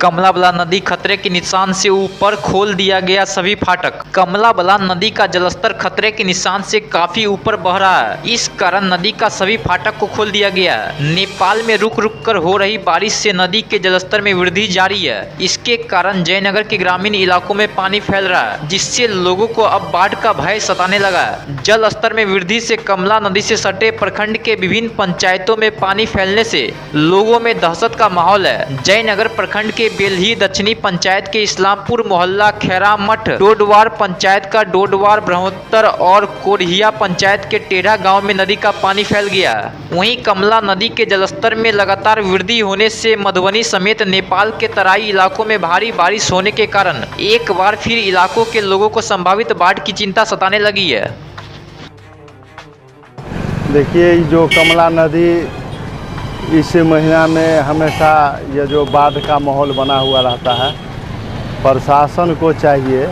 कमला बलान नदी खतरे के निशान से ऊपर खोल दिया गया सभी फाटक। कमला बलान नदी का जलस्तर खतरे के निशान से काफी ऊपर बह रहा है। इस कारण नदी का सभी फाटक को खोल दिया गया है। नेपाल में रुक रुक कर हो रही बारिश से नदी के जलस्तर में वृद्धि जारी है। इसके कारण जयनगर के ग्रामीण इलाकों में पानी फैल रहा है, जिससे लोगों को अब बाढ़ का भय सताने लगा है। जल स्तर में वृद्धि से कमला नदी से सटे प्रखंड के विभिन्न पंचायतों में पानी फैलने से लोगों में दहशत का माहौल है। जयनगर प्रखंड के बेलही दक्षिणी पंचायत के इस्लामपुर मोहल्ला, खैरा मठ, डोडवार पंचायत का डोडवार, ब्रह्मोत्तर और कोरहिया पंचायत के टेढ़ा गांव में नदी का पानी फैल गया। वहीं कमला नदी के जलस्तर में लगातार वृद्धि होने से मधुबनी समेत नेपाल के तराई इलाकों में भारी बारिश होने के कारण एक बार फिर इलाकों के लोगों को संभावित बाढ़ की चिंता सताने लगी है। देखिए, जो कमला नदी इस महीना में हमेशा ये जो बाढ़ का माहौल बना हुआ रहता है। प्रशासन को चाहिए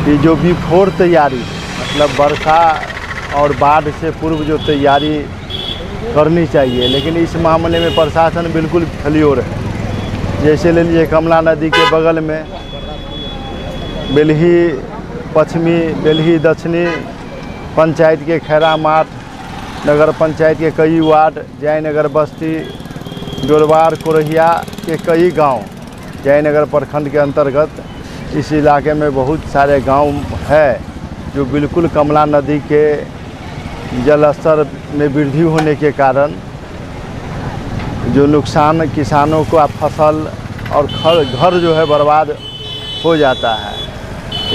कि जो बिफोर तैयारी, मतलब वर्षा और बाढ़ से पूर्व जो तैयारी करनी चाहिए, लेकिन इस मामले में प्रशासन बिल्कुल फेल्योर है। जैसे ले लीजिए, कमला नदी के बगल में बेलही पश्चिमी, बेलही दक्षिणी पंचायत के खैरा मठ, नगर पंचायत के कई वार्ड, जयनगर बस्ती, डोडवार, कोरहिया के कई गांव जयनगर प्रखंड के अंतर्गत इस इलाके में बहुत सारे गांव है जो बिल्कुल कमला नदी के जल स्तर में वृद्धि होने के कारण जो नुकसान किसानों को फसल और घर जो है बर्बाद हो जाता है।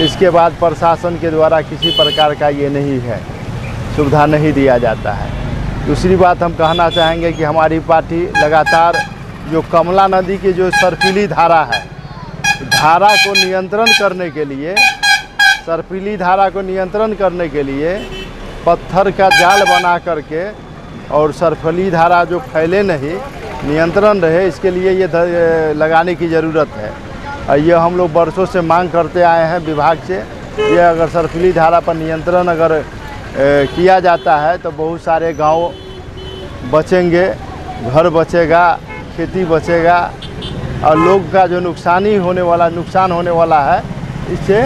इसके बाद प्रशासन के द्वारा किसी प्रकार का ये नहीं है, सुविधा नहीं दिया जाता है। दूसरी बात हम कहना चाहेंगे कि हमारी पार्टी लगातार जो कमला नदी की जो सर्पीली धारा है, धारा को नियंत्रण करने के लिए, सर्पीली धारा को नियंत्रण करने के लिए पत्थर का जाल बना करके और सर्पीली धारा जो फैले नहीं, नियंत्रण रहे, इसके लिए ये लगाने की ज़रूरत है। ये हम लोग वर्षों से मांग करते आए हैं विभाग से। ये अगर सर्पीली धारा पर नियंत्रण अगर किया जाता है तो बहुत सारे गांव बचेंगे, घर बचेगा, खेती बचेगा और लोग का जो नुकसान होने वाला है इससे